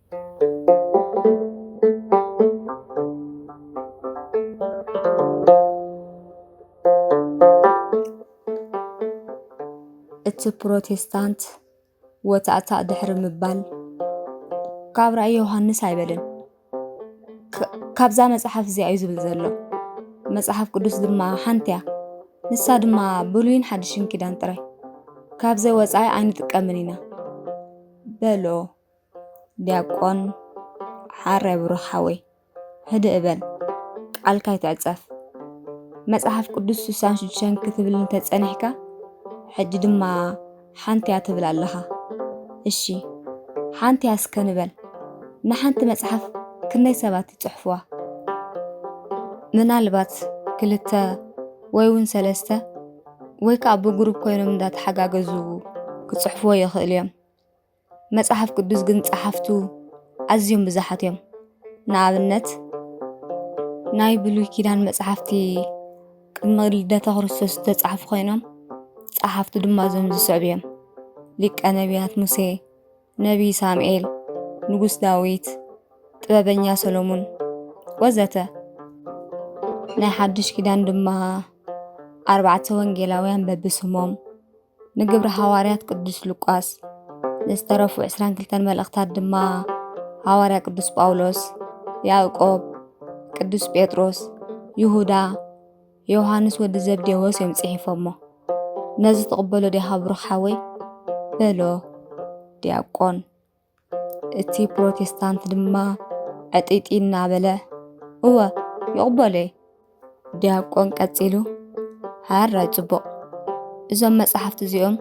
እቲ ፕሮቴስታንት ወታእታ ድሕሪ ምባል ካብ ራእይ ዮሃንስ ኣይበልን ካብዛ መጽሓፍ እዚኣ እዩ ዝብል ዘሎ መጽሓፍ ቅዱስ ድማ ሓንቲ እያ ንሳ ድማ ብሉይን ሓድሽን ኪዳን ጥራይ ካብ ዘወፃኢ ኣይንጥቀምን ኢና በሎ ዲያቆን ሓረይ ብሩኻወይ ህድእ እበል ቃልካ ይትዕጸፍ መጽሓፍ ቅዱስ 66 ክትብል እንተጸኒሕካ ሕጂ ድማ ሓንቲ እያ ትብል ኣለኻ እሺ ሓንቲ እያ እስከ ንበል ንሓንቲ መጽሓፍ ክንደይ ሰባት ይጽሕፍዋ ምናልባት ክልተ ወይ እውን ሰለስተ ወይ ከዓ ብግሩፕ ኮይኖም እንዳተሓጋገዙ ክጽሕፍዎ ይኽእል እዮም መጽሓፍ ቅዱስ ግን ጸሓፍቱ ኣዝዮም ብዙሓት እዮም ንኣብነት ናይ ብሉይ ኪዳን መጽሓፍቲ ቅድሚ ልደተ ክርስቶስ ዝተጻሕፉ ኮይኖም ጸሓፍቱ ድማ እዞም ዝስዕቡ እዮም ሊቀ ነቢያት ሙሴ ነቢይ ሳሙኤል ንጉስ ዳዊት ጥበበኛ ሰሎሞን ወዘተ ናይ ሓድሽ ኪዳን ድማ 4 ወንጌላውያን በብስሞም ንግብረ ሐዋርያት ቅዱስ ሉቃስ ንዝተረፉ 22 መልእኽታት ድማ ሐዋርያ ቅዱስ ጳውሎስ ያዕቆብ ቅዱስ ጴጥሮስ ይሁዳ ዮሐንስ ወዲ ዘብዴዎስ እዮም ጽሒፎሞ ነዚ ተቐበሎ ዲኻ ብሩኻወይ በሎ ዲያቆን እቲ ፕሮቴስታንት ድማ ዕጢጢ እናበለ እወ ይቕበሎ ዲያቆን ቀጺሉ ሃራይ ጽቡቕ እዞም መጽሓፍቲ እዚኦም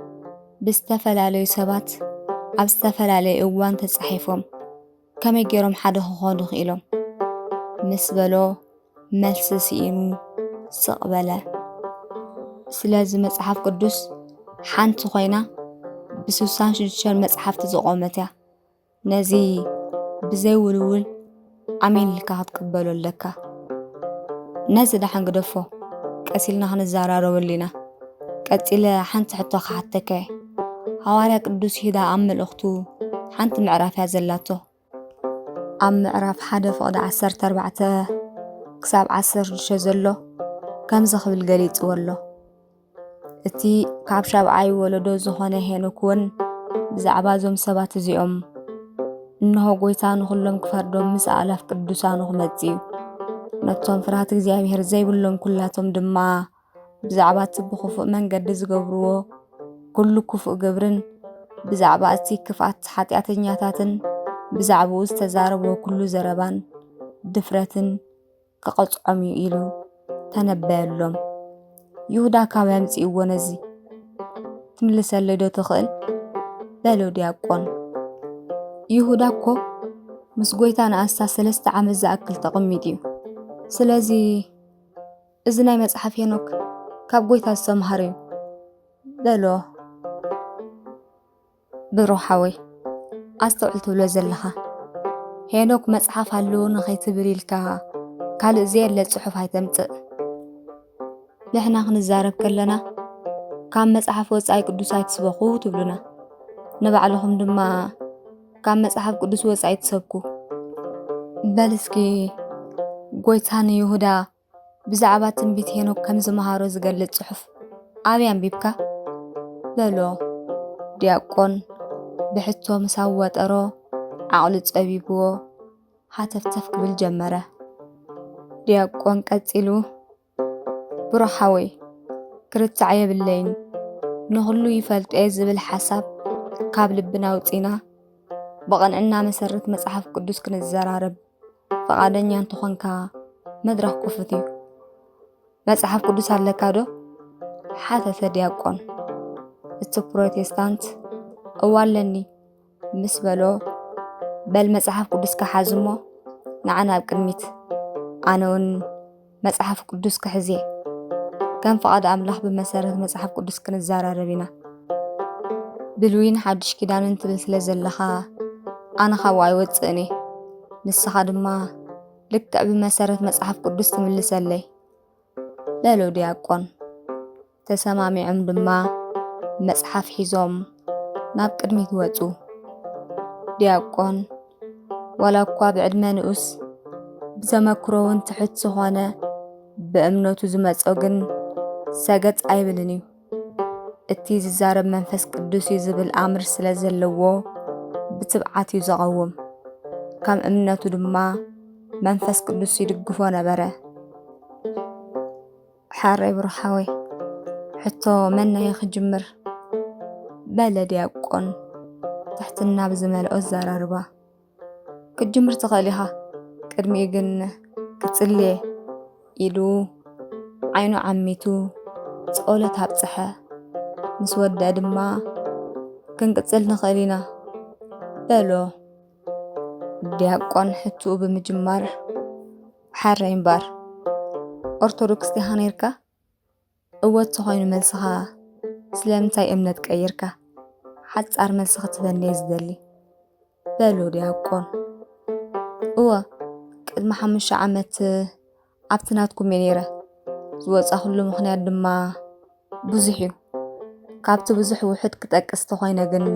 ብዝተፈላለዩ ሰባት ኣብ ዝተፈላለየ እዋን ተጻሒፎም ከመይ ገይሮም ሓደ ክኾኑ ክኢሎም ምስ በሎ መልሲ ሲኢኑ ስቕበለ ስለዚ መጽሓፍ ቅዱስ ሓንቲ ኮይና ብ66 መጽሓፍቲ ዝቖመት እያ ነዚ ብዘይውልውል ኣሜን ኢልካ ክትቅበሎ ኣለካ ነዚ ዳሓን ግደፎ ቀሲልና ክንዘራረበሉ ኢና ቀጺለ ሓንቲ ሕቶ ክሓተከ ሐዋርያ ቅዱስ ይሁዳ ኣብ መልእኽቱ ሓንቲ ምዕራፍ እያ ዘላቶ ኣብ ምዕራፍ 1 ፍቕዲ 14 ክሳብ 16 ዘሎ ከምዚ ክብል ገሊጽዎ ኣሎ እቲ ካብ ሻብዓይ ወለዶ ዝኾነ ሄኖክ እውን ብዛዕባ እዞም ሰባት እዚኦም እንሆ ጐይታ ንኹሎም ክፈርዶም ምስ ኣላፍ ቅዱሳኑ ክመጽ እዩ ነቶም ፍርሃት እግዚኣብሔር ዘይብሎም ኩላቶም ድማ ብዛዕባ እቲ ብኽፉእ መንገዲ ዝገብርዎ ኩሉ ክፉእ ግብርን ብዛዕባ እቲ ክፍኣት ኃጢአተኛታትን ብዛዕባኡ ዝተዛረብዎ ኩሉ ዘረባን ድፍረትን ክቐጽዖም እዩ ኢሉ ተነበየሎም ይሁዳ ካብ ያምጽእዎ ነዚ ትምልሰለይ ዶ ትኽእል በሎ ዲያቆን ይሁዳ እኮ ምስ ጐይታ ንኣስታ 3 ዓመት ዝኣክል ተቐሚጥ እዩ ስለዚ እዚ ናይ መጽሓፍ ሄኖክ ካብ ጐይታ ዝተምሃረ እዩ በሎ ብሩኻወይ ኣስተውዕል ትብሎ ዘለኻ ሄኖክ መጽሓፍ ኣለዎ ንኸይትብል ኢልካ ካልእ ዘየለ ጽሑፍ ኣይተምጽእ ንሕና ክንዛረብ ከለና ካብ መጽሓፍ ወጻኢ ቅዱስ ኣይትስበኹ ትብሉና ንባዕልኹም ድማ ካብ መጽሓፍ ቅዱስ ወጻኢ ትሰብኩ በል እስኪ ጐይታ ንይሁዳ ብዛዕባ ትንቢት ሄኖክ ከም ዝመሃሮ ዝገልጽ ጽሑፍ ኣበይ ኣንቢብካ በሎ ዲያቆን ብሕቶ ምስ ኣወጠሮ ዓቕሉ ጸቢብዎ ሃተፍተፍ ክብል ጀመረ ዲያቆን ቀጺሉ ብሩኻወይ ክርታዕ የብለይን ንኹሉ ይፈልጦ ዝብል ሓሳብ ካብ ልብና ውፂና በቐንዕና መሰረት መጽሓፍ ቅዱስ ክንዘራረብ ፈቓደኛ እንተኾንካ መድረኽ ክፉት እዩ መጽሓፍ ቅዱስ ኣለካ ዶ ሓተተ ዲያቆን እቲ ፕሮቴስታንት እዋለኒ ምስ በሎ በል መጽሓፍ ቅዱስ ክሓዝሞ ንዓና ኣብ ቅድሚት ኣነ እውን መጽሓፍ ቅዱስ ክሕዜ ከም ፈቓድ ኣምላኽ ብመሰረት መጽሓፍ ቅዱስ ክንዘራረብ ኢና ብሉይን ሓድሽ ኪዳንን ትብል ስለ ዘለኻ ኣነ ካብኡ ኣይወፅእን እየ ንስኻ ድማ ልክዕ ብመሰረት መጽሓፍ ቅዱስ ትምልሰለይ በሎ ዲያቆን ተሰማሚዖም ድማ መጽሓፍ ሒዞም ናብ ቅድሚት ወጹ ዲያቆን ولا እኳ بعدመ ንኡስ ብዘመክሮውን ትሕት ዝኾነ ብእምነቱ ዝመጾ ግን ሰገጥ ኣይብልን እዩ። እቲ ዝዛረብ መንፈስ ቅዱስ እዩ ዝብል ኣምር ስለ ዘለዎ ብትብዓት እዩ ዘቐውም። ከም እምነቱ ድማ መንፈስ ቅዱስ ይድግፎ ነበረ። ሓረይ ብሩሓወይ ሕቶ መናየ ክጅምር በለ ዲያቆን ትሕትና ብዝመልኦ ዘራርባ ክጅምር ትኽእል ኢኻ ቅድሚኡ ግን ክጽልየ ኢሉ ዓይኑ ዓሚቱ ጸሎት ኣብጽሐ ምስ ወድአ ድማ ክንቅጽል ንኽእል ኢና በሎ። ዲያቆን ሕቱኡ ብምጅማር ሓረይ እምበር ኦርቶዶክስ ዲኻ ነይርካ? እወት ተኾይኑ መልስኻ ስለምንታይ እምነት ቀይርካ? ሓጻር መልሲ ክትበኒ እየ ዝደሊ በሎ ዲያቆን። እወ ቅድሚ 5 ዓመት ኣብቲ ናትኩም እየ ነይረ። ዝወጻኹሉ ምኽንያት ድማ ብዙሕ እዩ። ካብቲ ብዙሕ ውሕድ ክጠቅስ ተኾይነ ግን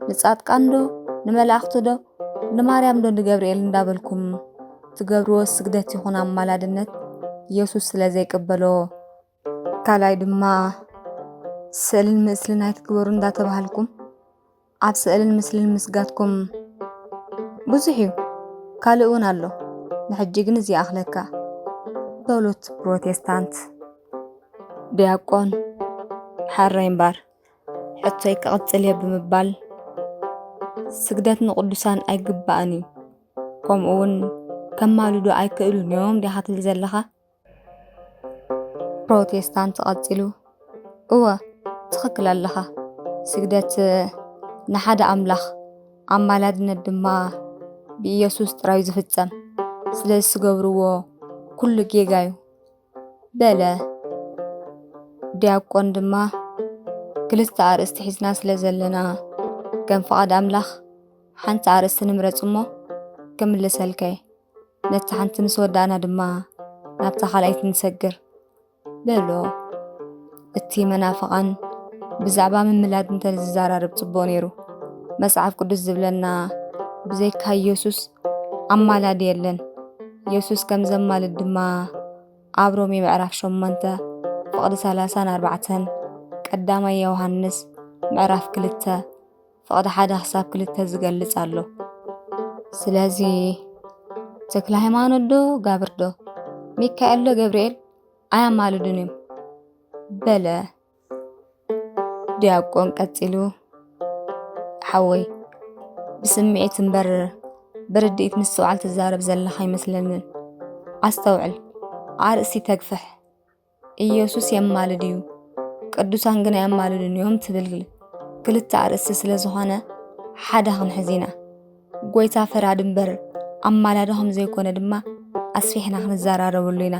ንጻድቃን ዶ ንመላእኽቲ ዶ ንማርያም ዶ ንገብርኤል እንዳበልኩም ትገብርዎ ስግደት ይኹን ኣማላድነት ኢየሱስ ስለ ዘይቅበሎ ካልኣይ ድማ ስእልን ምስልን ኣይትግበሩ እንዳተባሃልኩም ኣብ ስእልን ምስልን ምስጋትኩም ብዙሕ እዩ። ካልእ እውን ኣሎ ንሕጂ ግን እዚ ኣኽለካ በሎት ፕሮቴስታንት። ዲያቆን ሓረይ እምበር ሕቶይ ክቕጽል እየ ብምባል ስግደት ንቅዱሳን ኣይግባእን እዩ ከምኡ እውን ከማልዱ ኣይክእሉን እዮም ዲኻ ትብል ዘለኻ? ፕሮቴስታንት ቀጺሉ እወ ትኽክል ኣለኻ። ስግደት ንሓደ ኣምላኽ ኣማላድነት ድማ ብኢየሱስ ጥራይ ዝፍጸም ስለ ዝገብርዎ ኩሉ ጌጋ እዩ በለ። ዲያቆን ድማ ክልተ ኣርእስቲ ሒዝና ስለ ዘለና ከም ፍቓድ ኣምላኽ ሓንቲ ኣርእስቲ ንምረጽ እሞ ክምልሰልከ ነቲ ሓንቲ ምስ ወዳእና ድማ ናብታ ካልኣይቲ ንሰግር በሎ። እቲ መናፍቓን ብዛዕባ ምምላድ እንተዝዘራርብ ጽቡቕ ነይሩ። መጽሓፍ ቅዱስ ዝብለና ብዘይካ ኢየሱስ ኣማላዲ የለን። ኢየሱስ ከም ዘማልድ ድማ ኣብ ሮሜ ምዕራፍ 8 ፍቕዲ 34 ቀዳማይ ዮሃንስ ምዕራፍ 2 ፍቕዲ 1 ክሳብ 2 ዝገልጽ ኣሎ። ስለዚ ተክለ ሃይማኖት ዶ ጋብር ዶ ሚካኤል ዶ ገብርኤል ኣያማልዱን እዮም በለ። ዲያቆን ቀጺሉ ሓወይ ብስምዒት እምበር ብርድኢት ምስ ሰውዓል ትዛረብ ዘለኻ ይመስለንን። ኣስተውዕል ኣርእስቲ ተግፍሕ ኢየሱስ የማልድ እዩ ቅዱሳን ግን ኣያማልዱን እዮም ትብል ክልተ ኣርእስቲ ስለ ዝኾነ ሓደ ክንሕዝ ኢና። ጎይታ ፈራድ እምበር ኣማላድኹም ዘይኮነ ድማ ኣስፊሕና ክንዘራረበሉ ኢና።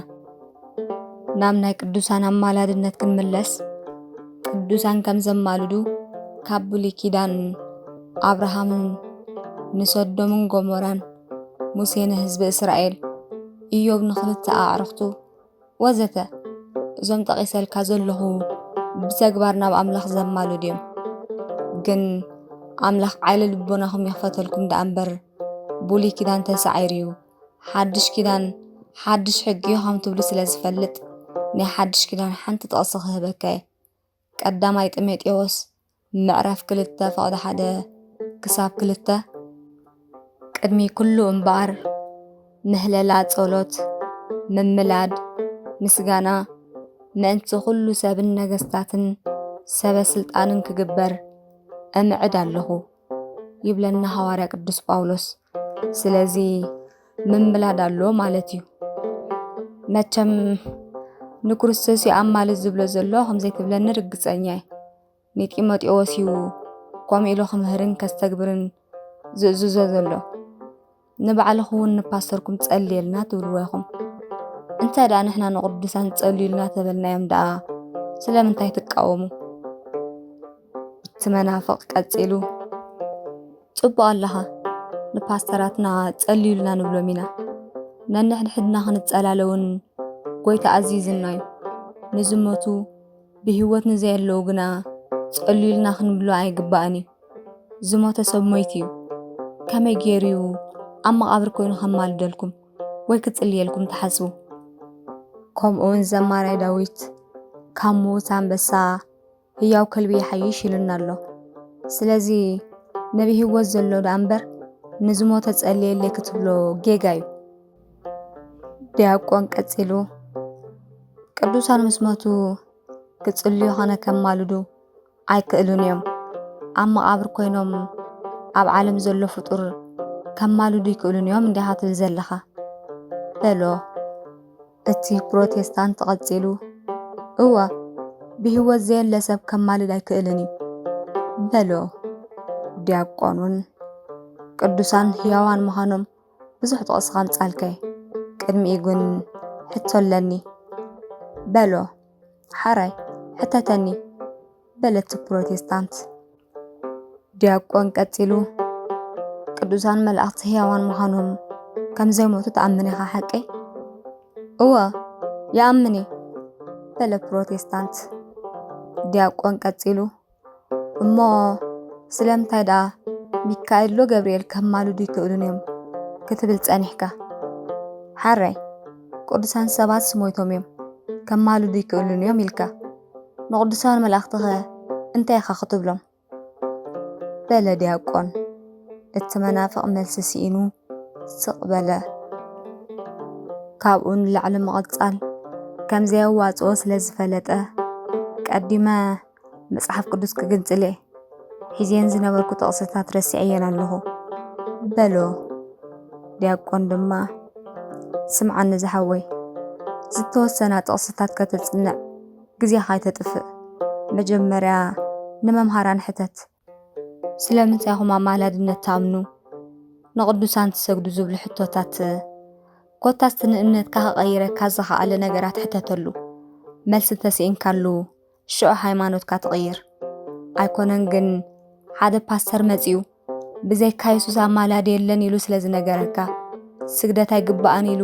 ናብ ናይ ቅዱሳን ኣማላድነት ክንምለስ ቅዱሳን ከም ዘማልዱ ካብ ብሉይ ኪዳን ኣብርሃምን ንሰዶምን ጎሞራን ሙሴ ንህዝቢ እስራኤል ኢዮብ ንኽልተ ኣዕርኽቱ ወዘተ እዞም ጠቒሰልካ ዘለኹ ብተግባር ናብ ኣምላኽ ዘማልዱ እዮም። ግን ኣምላኽ ዓይለ ልቦናኹም ይኽፈተልኩም ዳኣ እምበር ብሉይ ኪዳን ተሰዓይሩ እዩ ሓድሽ ኪዳን ሓድሽ ሕጊ ከም ትብሉ ስለ ዝፈልጥ ናይ ሓድሽ ኪዳን ሓንቲ ጥቕሲ ክህበካ እየ። ቀዳማይ ጢሞቴዎስ ምዕራፍ 2 ፍቕዲ 1 ክሳብ 2 ቅድሚ ኩሉ እምበኣር ምህለላ ጸሎት ምምላድ ምስጋና ምእንቲ ኩሉ ሰብን ነገስታትን ሰበ ስልጣንን ክግበር እምዕድ ኣለኹ ይብለና ሐዋርያ ቅዱስ ጳውሎስ። ስለዚ ምምላድ ኣሎ ማለት እዩ። መቸም ንክርስቶስ ኣማልድ ዝብሎ ዘሎ ከምዘይ ትብለኒ ርግጸኛ እየ። ንጢሞቴዎስ እዩ ከምኡ ኢሉ ክምህርን ከስተግብርን ዝእዝዞ ዘሎ። ንባዕልኹም እውን ንፓስተርኩም ጸልየልና ትብልዎ ኢኹም። እንታይ ደኣ ንሕና ንቅዱሳን ጸልዩልና ተበልናዮም ደኣ ስለምንታይ ትቃወሙ? እቲ መናፍቕ ቀጺሉ ጽቡቕ ኣለኻ ንፓስተራትና ጸልዩልና ንብሎም ኢና ነንሕድሕድና ክንጸላለውን ጎይታ ኣዚዝና እዩ። ንዝሞቱ ብህይወት ንዘየለዉ ግና ጸልዩልና ክንብሎ ኣይግባእን እዩ። ዝሞተ ሰብ ሞይት እዩ። ከመይ ገይሩ ኣብ መቓብር ኮይኑ ከማልደልኩም ወይ ክጽልየልኩም ተሓስቡ። ከምኡውን ዘማራይ ዳዊት ካብ ሙት አንበሳ ሕያው ከልቢ ይሓይሽ ኢሉና ኣሎ። ስለዚ ነቢ ህይወት ዘሎ ዳ እምበር ንዝሞተ ጸልየለይ ክትብሎ ጌጋ እዩ። ዲያቆን ቀጺሉ ቅዱሳን ምስ ሞቱ ክጽልዩ ኾነ ከማልዱ ኣይክእሉን እዮም። ኣብ መቓብር ኮይኖም ኣብ ዓለም ዘሎ ፍጡር ከማልዱ ይክእሉን እዮም እንዲኻ ትብል ዘለኻ በሎ። እቲ ፕሮቴስታንት ቀጺሉ እወ ብህይወት ዘየለ ሰብ ከማልድ ኣይክእልን እዩ በሎ። ዲያቆኑን ቅዱሳን ሕያዋን ምዃኖም ብዙሕ ጥቕስኻ ምጻልከይ ቅድሚኡ ግን ሕቶ ኣለኒ በሎ። ሓራይ ሕተተኒ በለቲ ፕሮቴስታንት። ዲያቆን ቀጺሉ ቅዱሳን መላእኽቲ ሕያዋን ምዃኖም ከም ዘይሞቱ ተኣምን ኢኻ ሓቂ? እወ ይኣምን በለ ፕሮቴስታንት። ዲያቆን ቀጺሉ እሞ ስለምንታይ ዳ ሚካኤል ሎ ገብርኤል ከማልዱ ይክእሉን እዮም ክትብል ጸኒሕካ? ሓራይ ቅዱሳን ሰባት ስሞይቶም እዮም ከማልዱ ይክእሉን እዮም ኢልካ ንቅዱሳን መላእኽቲ ኸ እንታይ ኢኻ ክትብሎም በለ ዲያቆን። እቲ መናፍቕ መልሲ ሲኢኑ ስቕ በለ። ካብኡ ንላዕሊ ምቕጻል ከም ዘየዋፅኦ ስለ ዝፈለጠ ቀዲመ መጽሓፍ ቅዱስ ክግንጽል እየ ሒዜን ዝነበርኩ ጥቕስታት ረሲዐየን ኣለኹ በሎ። ዲያቆን ድማ ስምዓኒ ዝሓወይ ዝተወሰና ጥቕስታት ከተጽንዕ ጊዜኻ ኣይተጥፍእ። መጀመርያ ንመምሃራን ሕተት ስለምንታይ ኢኹም ኣማላድነት ተኣምኑ ንቅዱሳን ትሰግዱ ዝብሉ ሕቶታት ኮታስ ንእምነትካ ከቐይረካ ዝኸኣለ ነገራት ሕተተሉ መልሲ ተሲኢንካሉ ሽዑ ሃይማኖትካ ትቕይር። ኣይኮነን ግን ሓደ ፓስተር መጺኡ ብዘይካ ኢየሱስ ኣማላዲ የለን ኢሉ ስለ ዝነገረካ ስግደት ኣይግባእን ኢሉ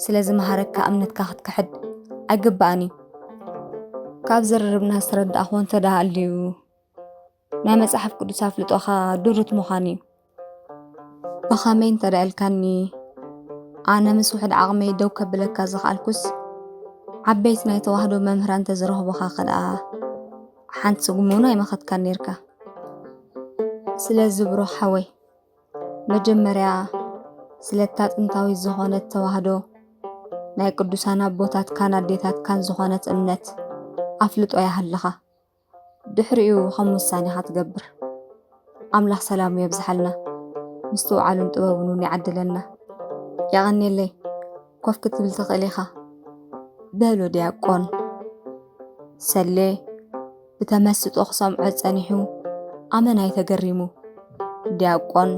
ስለ ዝመሃረካ እምነትካ ክትክሕድ ኣይግባእን እዩ። ካብ ዝርርብና ዝተረዳእኽዎ እንተዳሃልዩ ናይ መጽሓፍ ቅዱስ ኣፍልጦኻ ድሩት ምዃን እዩ። ብኸመይ እንተዳእልካኒ ኣነ ምስ ውሕድ ዓቕመይ ደው ከብለካ ዝኽኣልኩስ ዓበይቲ ናይ ተዋህዶ መምህራን ተዝረኽቡኻ ኸደኣ ሓንቲ ስጉም ኣይመኸትካን ነርካ። ስለዚ ብሩኽ ሓወይ መጀመርያ ስለታ ጥንታዊት ዝኾነት ተዋህዶ ናይ ቅዱሳን ኣቦታትካን ኣዴታትካን ዝኾነት እምነት ኣፍልጦ ያሃለኻ ድሕሪኡ ከም ውሳኔኻ ትገብር። ኣምላኽ ሰላሙ የብዝሓልና ምስትውዓሉን ጥበቡን ይዓድለና። ያቐኒለይ ኮፍ ክትብል ትኽእል ኢኻ በሎ ዲያቆን። ሰሌ ብተመስጦ ክሰምዖ ጸኒሑ ኣመናይ ተገሪሙ። ዲያቆን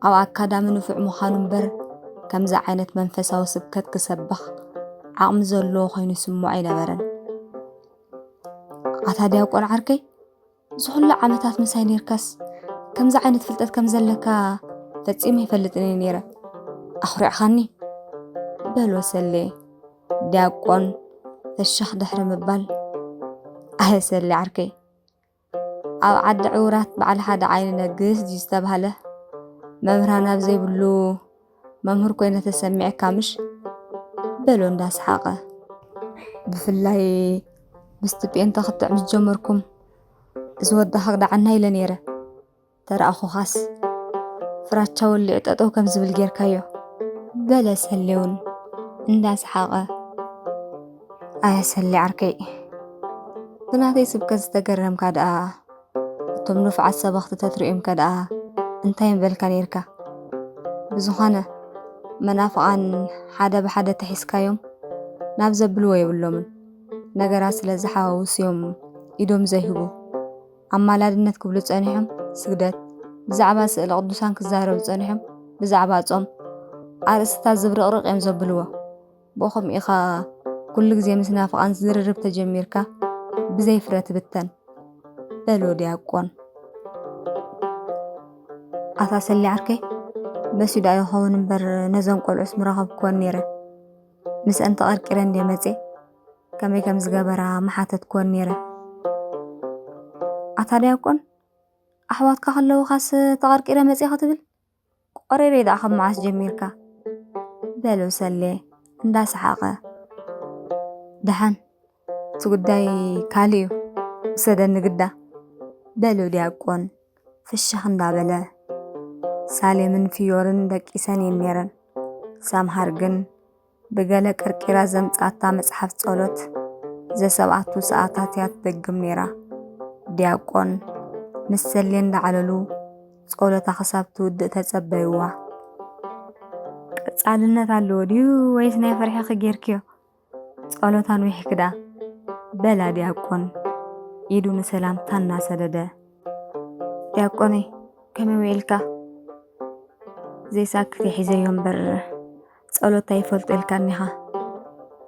ኣብ ኣካዳሚ ንፉዕ ምዃኑ እምበር ከምዚ ዓይነት መንፈሳዊ ስብከት ክሰብኽ ዓቕሚ ዘለዎ ኮይኑ ስምዖ ኣይነበረን። ኣታ ዲያቆን ዓርከይ ዝኹሉ ዓመታት ምሳይ ነርካስ ከምዚ ዓይነት ፍልጠት ከም ዘለካ ፈጺመ ይፈልጥን እየ ነይረ ኣኽሪዕኻኒ በሎ ሰሌ። ዲያቆን ፍሽኽ ድሕሪ ምባል ኣየ ሰሌ ዓርከይ ኣብ ዓዲ ዕውራት በዓል ሓደ ዓይኒ ነግስ ድዩ ዝተባህለ መምህራን ኣብ ዘይብሉ መምህር ኮይነ ተሰሚዐካ ምሽ በሎ እንዳስሓቐ። ብፍላይ ምስቲ ጴንተ ክትዕ ምስ ጀመርኩም እዚ ወዳ ክግዳዓና ኢለ ነይረ ተረኣኹኻስ ፍራቻ ወሊዑ ጠጠው ከም ዝብል ጌርካዮ በለ ሰሌውን እንዳስሓቐ። ኣየ ሰሌ ዓርከይ ብናተይ ስብከት ዝተገረምካ ደኣ እቶም ንፉዓት ሰበኽቲ ተትሪኦም ከደኣ እንታይ ምበልካ ነርካ? ብዝኾነ መናፍቓን ሓደ ብሓደ ተሒዝካዮም ናብ ዘብልዎ የብሎምን ነገራት ስለ ዝሓዋውስዮም ኢዶም ዘይህቡ ኣማላድነት ክብሉ ጸኒሖም ስግደት ብዛዕባ ስእሊ ቅዱሳን ክዛረቡ ጸኒሖም ብዛዕባ ጾም ኣርእስታት ዝብርቕርቕ እዮም ዘብልዎ። ብኸምኡ ኢኻ ኩሉ ግዜ ምስ ናፍቓን ዝርርብ ተጀሚርካ ብዘይ ፍረ ትብተን በሎ ዲያቆን። ኣታ ሰሊ ዓርከይ በሲዳ ይኸውን እምበር ነዞም ቆልዑስ ምረኸብክዎን ነይረ ምስአን ተቐርቂረ እንደ መፄ ከመይ ከም ዝገበራ መሓተትክዎን ነይረ። ኣታ ዲያቆን ኣሕዋትካ ከለዉ ኻስ ተቐርቂረ መፄ ኽትብል قريري دا أخذ معاس جميركا بلو سلي انداس حاقة دحن تقداي كاليو سدن قدا بلو دياقون في الشخن دابلا سالي من فيورن دك إساني النيرن سام هارجن بقالة كركيرا زمت عطا مصحف صولت زي 7 ساعات يات دقم نيرا دياقون مسلين دعللو صولت خساب تود تتصبيوا صالنت علو ديو ويس ناي فرحي خجيركيو صولتان ويح كدا بلا دياقون يدو نسلام تانا سدده دياقوني كمي ويلكا زي ساكتي حزي ينبر صولت يفلت الكنها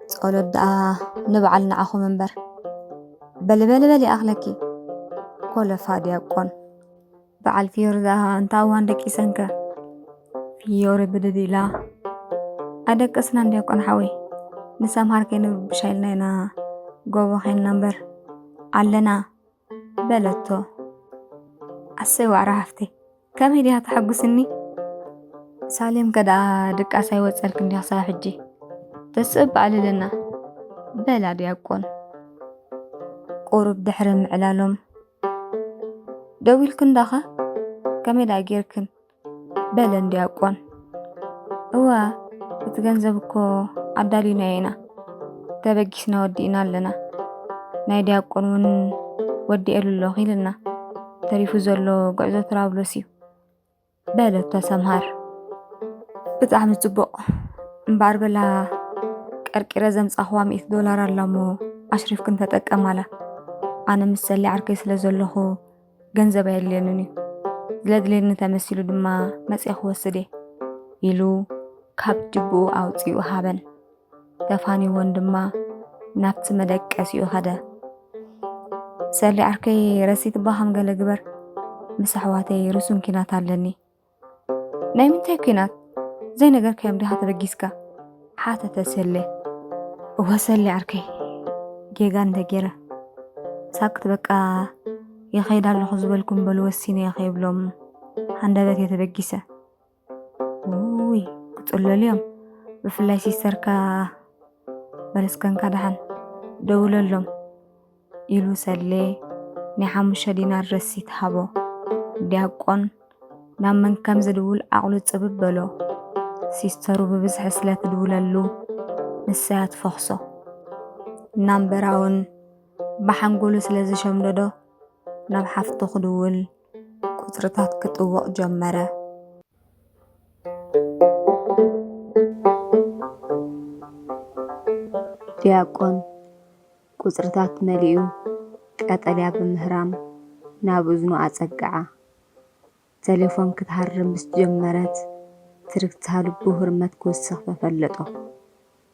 صولت دا نبعلنا أخو منبر بلي أخلكي كل فادي أكون بعل فيور دا انتاو عندك إسانك فيور بددي لا أدك أسنان دي أكون حوي نسام هاركين بشايلنا قوة خين نمبر علنا بلتو أسيو عرفتي كم هدي هتحقو سني سالم كدا دك أساي وصلك ندي حصا حجي تسب على لنا بلا دياقون قرب دحرم علالهم دويلكن داخا كمي داقيركن بلا دياقون هو بتغنزبكو عدالينا ينا تبقيسنا ودينا لنا ناي دياقون ون ودي ألو اللوغي لنا تريفو زولو قعزو ترابلوسيو بلا تسامهار بتعمل تبق مبار بلا كركيرا زمس أخوا $100 اللامو أشرف كنت أتأكمالا أنا مسالي عركي سلازولوخو جنزبا يلينوني زلادلين تمثيلو دما مسي أخوا السدي يلو كاب جبو أو تيو هابن تفاني وان دما نابت مدك أسيو هذا سالي عركي رسيت باهم قال جبر مسحواتي رسوم كينات علني نايمن تاكينات زي نجار كيام دي حتى بجيسكا حتى تسلي وهسلي عركي جيجان دجيرة ساكت بقى يا خيد على خزبلكم بالوسينة يا خيب لهم هندبت يتبجيسة ووي كتقول له اليوم بفلايسي سركا بلسكن كدحن دولة لهم يلو سلي نحام شدينا الرسيت حبو دياقون نامن كم زدول أقلت سبب بلو سيسترو ببزح سلات دولالو نسات فخصو نامبراون بحنقولو سلازي شمددو نبحفتو خدول كترتات كتوق جمرة دياقون كترتات مليو قتليا بمهرام نابوزنو أتسقعا تليفون كتهرم بس جمرت تركتها لبو هرمت كوسخ بفلطو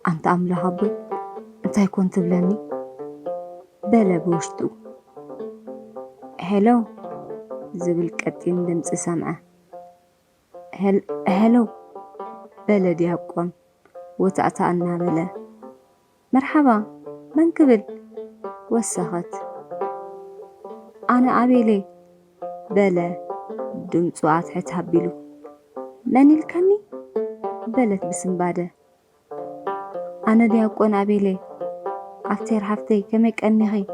أنت أملا هبو أنت يكون تبلني بلا بوشتو هلو زبل كتين دمس سمعة هلو بلا دياقون وتعتقنا بلا مرحبا من قبل وسخت أنا عبيلي بلا دمس وعتحت هبلو من الكني بلت بسنبادة أنا دياقون عبيلي عفتير حفتي كميك أنيخي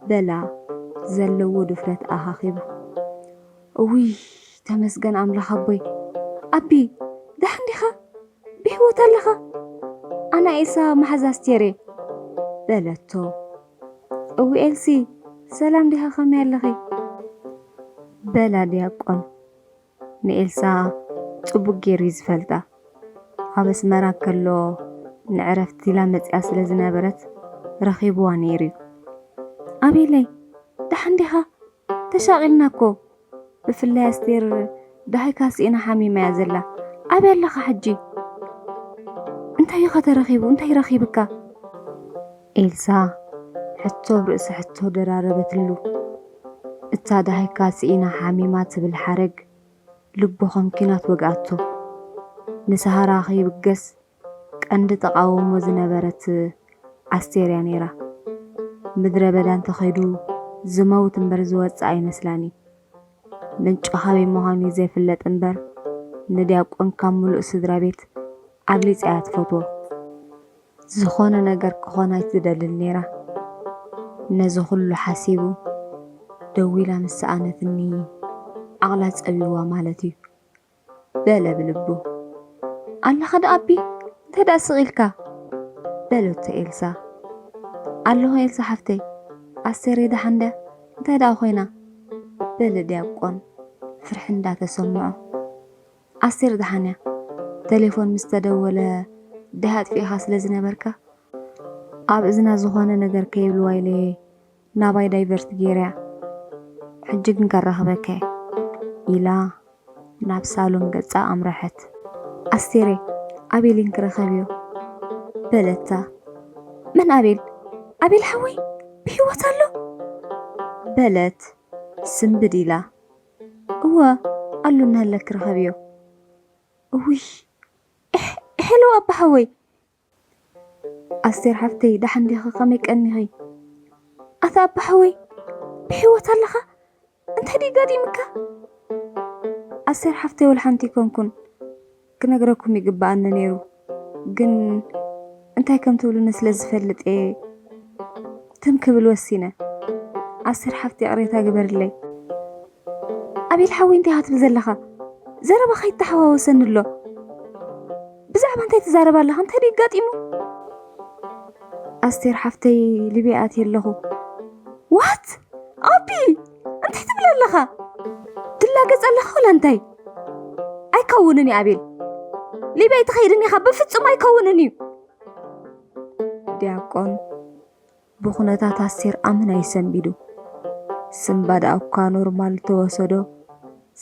بلا زلو دفرت أخاخيبو وي تمسجن عمل حبي أبي دحن ديخا بيهوت اللخا أنا إيسا محزاستيري بلتو وي إلسي سلام ديها خمي اللخي بلا دياقون نإلسا تبقي ريز فلتا حبس مراكلو نعرفتي لامت أسل زنابرت رخيبوا نيري أبي لي دحن ديها تشاغلناكو بفلا استير دهي كاسينا حامي ما يزلا أبي اللخ حجي انت يخت رخيبو انت يرخيبك إلسا حتو برأس حتو دراربت له اتا دهي كاسينا حامي ما تبل حرق لبو خمكينات وقعتو نسها راخي بقس كأند تقاومو زنبرت عستيريا نيرا مدرة بدان تخيدو زموت انبر زوات عين سلاني من شخابي مهاني زي فلت انبر ንዲያቆን ካብ ሙሉእ ስድራ ቤት ኣብሊፅ እያ ትፈትዎ ዝኾነ ነገር ክኾን ኣይትደልል ነይራ ነዚ ኩሉ ሓሲቡ ደው ኢላ ምስ ሰኣነትኒ ዓቕላ ፀቢዋ ማለት እዩ በለ ብልቡ ኣለኻ ዳ ኣቢ እንታይ ዳ ስቒልካ በለቶ ኤልሳ ኣለኹ ኤልሳ ሓፍተይ ኣስቴር ዳሓንደ እንታይ ዳ ኮይና በለ ዲያቆን ፍርሕ እንዳተሰምዖ ኣስቴር ዳሓንያ ቴሌፎን ምስ ተደወለ ድሃ ጥፊኻ ስለ ዝነበርካ ኣብ እዝና ዝኾነ ነገር ከይብልዋ ኢለ ናባይ ዳይቨርት ገይርያ ሕጂ ግን ከራኸበከ ኢላ ናብ ሳሎን ገጻ ኣምረሐት ኣስቴር ኣቤልን ክረኸብዮ በለታ መን ኣቤል ሓወይ ብሕይወት ኣሎ በለት ስንብድ ኢላ እወ ኣሎ እናሃለክ ክረኸብዮ እውይ ሄሎ ኣባ ሓወይ ኣስቴር ሓፍተይ ዳሓን ዲኻ ከመይ ቀኒኺ ኣታ ኣባ ሓወይ ብሕይወት ኣለኻ እንታይ ዲ ጋዲምካ ኣስቴር ሓፍተይ ወልሓንቲ ኮንኩን ክነግረኩም ይግባአኒ ነይሩ ግን እንታይ ከም ትብሉኒ ስለ ዝፈልጥ ትም ክብል ወሲነ ኣስቴር ሓፍተይ ቅሬታ ግበርለይ ኣቤል ሓወይ እንታይ ክትብል ዘለኻ ዘረባ ከይተሓዋወሰኒ ኣሎ ብዛዕባ እንታይ ትዛረባ ኣለኻ እንታይ ዲ ጋጢሙ ኣስቴር ሓፍተይ ሊብያ ኣትየ ኣለኹ ዋት ኣቢ እንታይ ትብል ኣለኻ ትላገፅ ኣለኻ ወላ እንታይ ኣይከውንን እዩ ኣቤል ሊብያ ትኸይድን ኢኻ ብፍጹም ኣይከውንን እዩ ዲያቆን ብኹነታት ኣስቴር ኣምና ይሰንቢዱ ስምባዳ እኳ ኖርማል ተወሰዶ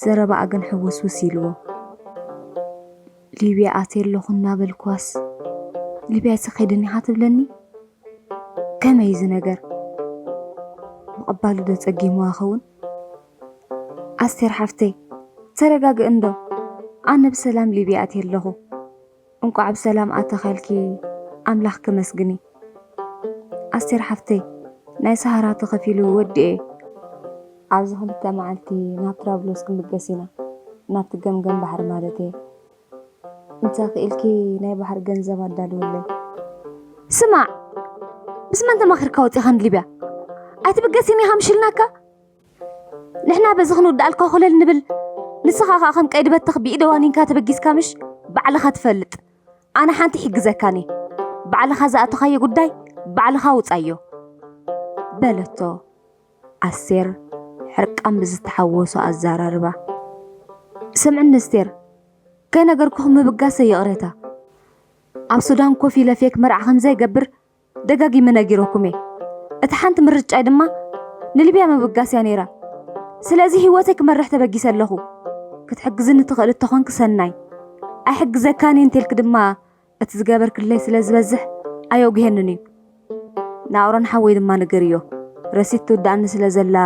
ዘረባ ግን ሕውስውስ ኢልዎ ሊብያ ኣትየ ኣለኹ እናበልክዋስ ሊብያ ትኸይድን ኢኻ ትብለኒ ከመይ እዚ ነገር ምቕባሉ ዶ ፀጊምዋ ኸውን ኣስቴር ሓፍተይ ተረጋግእ እንዶ ኣነ ብሰላም ሊብያ ኣትየ ኣለኹ እንቋዕ ብሰላም ኣተኸልኪ ኣምላኽ ክመስግኒ ኣስቴር ሓፍተይ ናይ ሰሃራ ተኸፊሉ ወዲኤ ኣብዚ ክልተ መዓልቲ ናብ ትራብሎስ ክንብገስ ኢና ናብቲ ገምገም ባሕሪ ማለት እየ እንተኽኢልኪ ናይ ባሕሪ ገንዘብ ኣዳልውለይ ስማዕ ምስ መን ተማኺርካ ወፂኻ ንሊብያ ኣይትብገሲኒ ኢኻ ምሽልናካ ንሕና በዚ ክንውዳእልካ ኮለል ንብል ንስኻ ከዓ ከም ቀይዲ በትኽ ብኢደ ዋኒንካ ተበጊስካ ምሽ ባዕልኻ ትፈልጥ ኣነ ሓንቲ ይሕግዘካኒ ባዕልኻ ዝኣተኻዮ ጉዳይ ባዕልኻ ውፃዮ በለቶ ኣስቴር ሕርቃም ብዝተሓወሶ ኣዘራርባ ስምዕኒ ኣስቴር ከይነገርኩኹም ምብጋሰ የቕሬታ ኣብ ሱዳን ኮፍ ኢለ ፌክ መርዓ ከምዘይገብር ደጋጊመ ነጊረኩም እየ እቲ ሓንቲ ምርጫይ ድማ ንሊብያ ምብጋስያ ነይራ ስለዚ ህይወተይ ክመርሕ ተበጊሰ ኣለኹ ክትሕግዝኒ ትኽእል እተኾንክ ሰናይ ኣይሕግዘካኒ እንተልክ ድማ እቲ ዝገበርክለይ ስለ ዝበዝሕ ኣየውግሄንን እዩ ናብሮን ሓወይ ድማ ንገርዮ ረሲት ትውዳእኒ ስለ ዘላ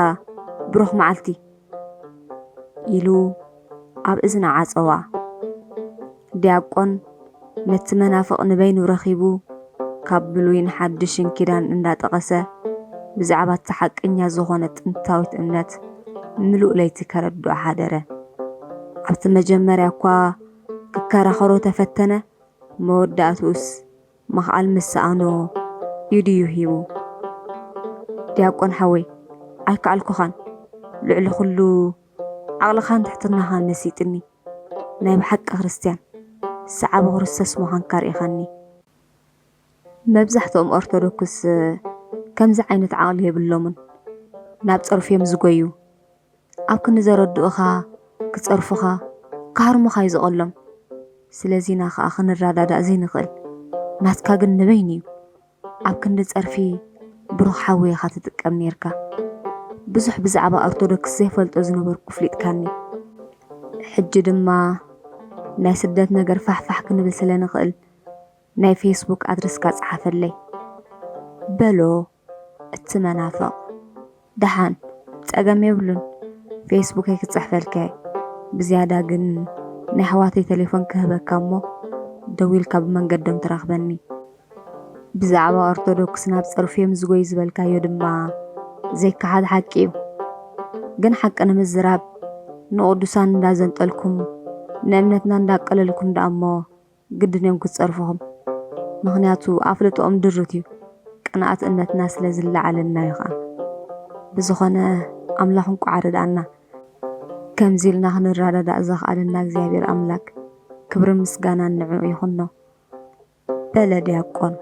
ብሩኽ መዓልቲ ኢሉ ኣብ እዝና ዓፀዋ ዲያቆን ነቲ መናፍቕ ንበይኑ ረኺቡ ካብ ብሉይን ሓድሽን ኪዳን እንዳጠቐሰ ብዛዕባ እቲ ሓቀኛ ዝኾነ ጥንታዊት እምነት ምሉእ ለይቲ ከረድኦ ሓደረ ኣብቲ መጀመርያ እኳ ክከራኸሮ ተፈተነ መወዳእቱስ መኽኣል ምስኣኖ ኢድዩ ሂቡ ዲያቆን ሓወይ ኣይከኣልኩኻን ልዕሊ ኩሉ ዓቕልኻን ትሕትናኻን ነሲጥኒ ናይ ብሓቂ ክርስቲያን ሰዓብ ክርስቶስ ምዃንካ ርኢኻኒ መብዛሕትኦም ኦርቶዶክስ ከምዚ ዓይነት ዓቕሊ የብሎምን ናብ ፀርፍዮም ዝጎዩ ኣብ ክንዲ ዘረድኡኻ ክፀርፉኻ ካሃርሙኻ እዩ ዝቐሎም ስለዚ ና ከዓ ክንረዳዳእ ዘይንኽእል ናትካ ግን ንበይን እዩ ኣብ ክንዲ ፀርፊ ብሩኽ ሓወይ ኢኻ ትጥቀም ነርካ ብዙሕ ብዛዕባ ኦርቶዶክስ ዘይፈልጦ ዝነበርኩ ፍሊጥካኒ ሕጂ ድማ ናይ ስደት ነገር ፋሕፋሕ ክንብል ስለ ንኽእል ናይ ፌስቡክ ኣድረስካ ጸሓፈለይ በሎ እቲ መናፍቕ ደሓን ፀገም የብሉን ፌስቡክ ክፅሕፈልከ ብዝያዳ ግን ናይ ኣሕዋተይ ቴሌፎን ክህበካ እሞ ደው ኢልካ ብመንገዶም ትራኽበኒ ብዛዕባ ኦርቶዶክስ ናብ ፀርፍዮም ዝጎይ ዝበልካዮ ድማ ዘይከሓድ ሓቂ እዩ ግን ሓቂ ንምዝራብ ንቅዱሳን እንዳዘንጠልኩም ንእምነትና እንዳቀለልኩም እንዳእሞ ግድን እዮም ክፀርፉኹም ምክንያቱ ኣፍልጦኦም ድርት እዩ ቅንኣት እምነትና ስለ ዝለዓለና እዩ ከዓ ብዝኾነ ኣምላኽ እንቋዓርዳና ከምዚ ኢልና ክንረዳዳእ ዘኽኣልና እግዚኣብሔር ኣምላክ ክብሪ ምስጋና ንዕኡ ይኹኖ በለ ዲያቆን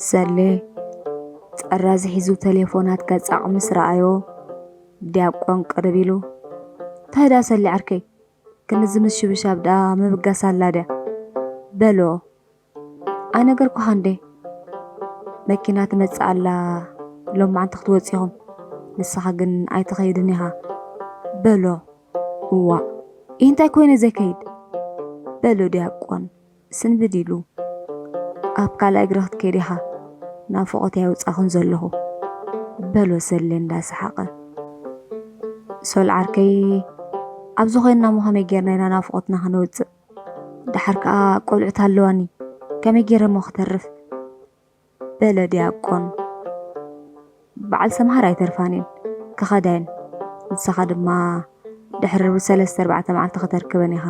ሰሌ ፀራዚ ሒዙ ቴሌፎናት ገጻቕ ምስ ረኣዮ ዲያቆን ቅርብ ኢሉ ታዳ ሰሊ ዓርከይ ክንዝምስ ሽብሻብ ዳ ምብጋስ ኣላድያ በሎ ኣይነገርኩኻ እንዴ መኪና ትመጽእ ኣላ ሎማዓንቲ ክትወፂኹም ንስኻ ግን ኣይትኸይድን ኢኻ በሎ እዋ እንታይ ኮይነ ዘይከይድ በሎ ዲያቆን ስንብድ ኢሉ ኣብ ካልኣይ እግሪ ክትከይድ ኢኻ ናብ ፎቆት ያውፃኹን ዘለኹ በሎ ሰሌ እንዳሰሓቐ ሶል ዓርከይ ኣብዚ ኮይንና ከመይ ጌርና ኢና ናብ ፎቆትና ክንወፅእ ድሓር ከዓ ቆልዑት ኣለዋኒ ከመይ ጌረ ሞ ክተርፍ በለ ዲያቆን በዓል ሰምሃር ኣይተርፋንን ክኸዳይን ንስኻ ድማ ድሕሪ 3-4 መዓልቲ ከተርክበን ኢኻ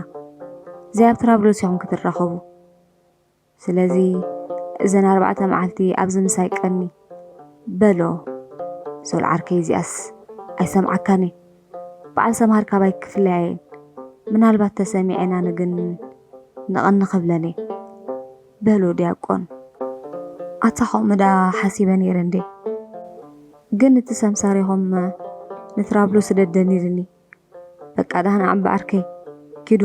እዚኣ ትራብሎስ ኢኹም ክትራኸቡ ስለዚ እዘን 4 መዓልቲ ኣብዚ ምሳይ ቀኒ በሎ ሶል ዓርከይ እዚኣስ ኣይሰምዓካኒ በዓል ሰምሃር ካባይ ክፍለያየን ምናልባት ተሰሚዐና ንግን ንቐኒ ክብለኒ በሎ ዲያቆን ኣታኸም ዳ ሓሲበ ነይረ እንዴ ግን እቲ ሰምሳሪኹም ንትራብሎስ ደደኒርኒ በቃ ዳህና ዓም በዓርከይ ኪዱ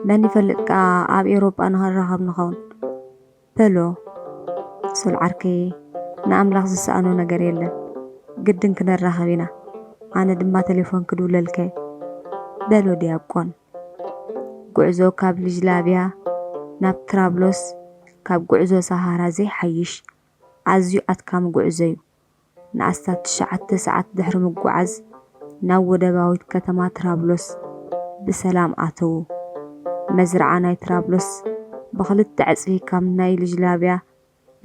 መን ይፈልጥካ ኣብ ኤውሮጳ ንኽንራኸብ ንኸውን በሎ ሶል ዓርከይ ንኣምላኽ ዝሰኣኖ ነገር የለን ግድን ክነራኸብ ኢና ኣነ ድማ ቴሌፎን ክድውለልከ በሎ ዲያቆን ጉዕዞ ካብ ልጅላብያ ናብ ትራብሎስ ካብ ጉዕዞ ሰሃራ ዘይሓይሽ ኣዝዩ ኣትካሚ ጉዕዞ እዩ ንኣስታት 9 ሰዓት ድሕሪ ምጓዓዝ ናብ ወደባዊት ከተማ ትራብሎስ ብሰላም ኣተዉ መዝረዓ ናይ ትራብሎስ ብኽልተ ዕፅፊ ካብ ናይ ልጅላብያ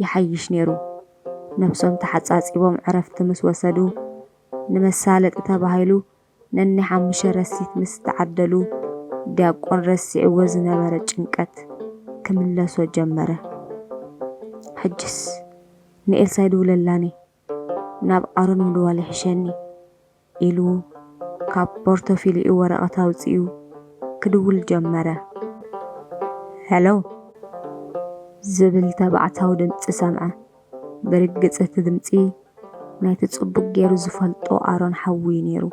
ይሓይሽ ነይሩ ነፍሶም ተሓጻጺቦም ዕረፍቲ ምስ ወሰዱ ንመሳለጢ ተባሂሉ ነኒ 5 ረሲት ምስ ተዓደሉ ዲያቆን ረሲዕዎ ዝነበረ ጭንቀት ክምለሶ ጀመረ ሕጅስ ንኤልሳ ይድውለላኒ ናብ ኣሮን ምድዋል ይሕሸኒ ኢሉ ካብ ፖርቶፊሊኡ ወረቐት ኣውፂኡ ክድውል ጀመረ ሄሎ ዝብል ተባዕታዊ ድምፂ ሰምዐ ብርግጽ እቲ ድምፂ ናይቲ ጽቡቕ ገይሩ ዝፈልጦ ኣሮን ሓዊ ነይሩ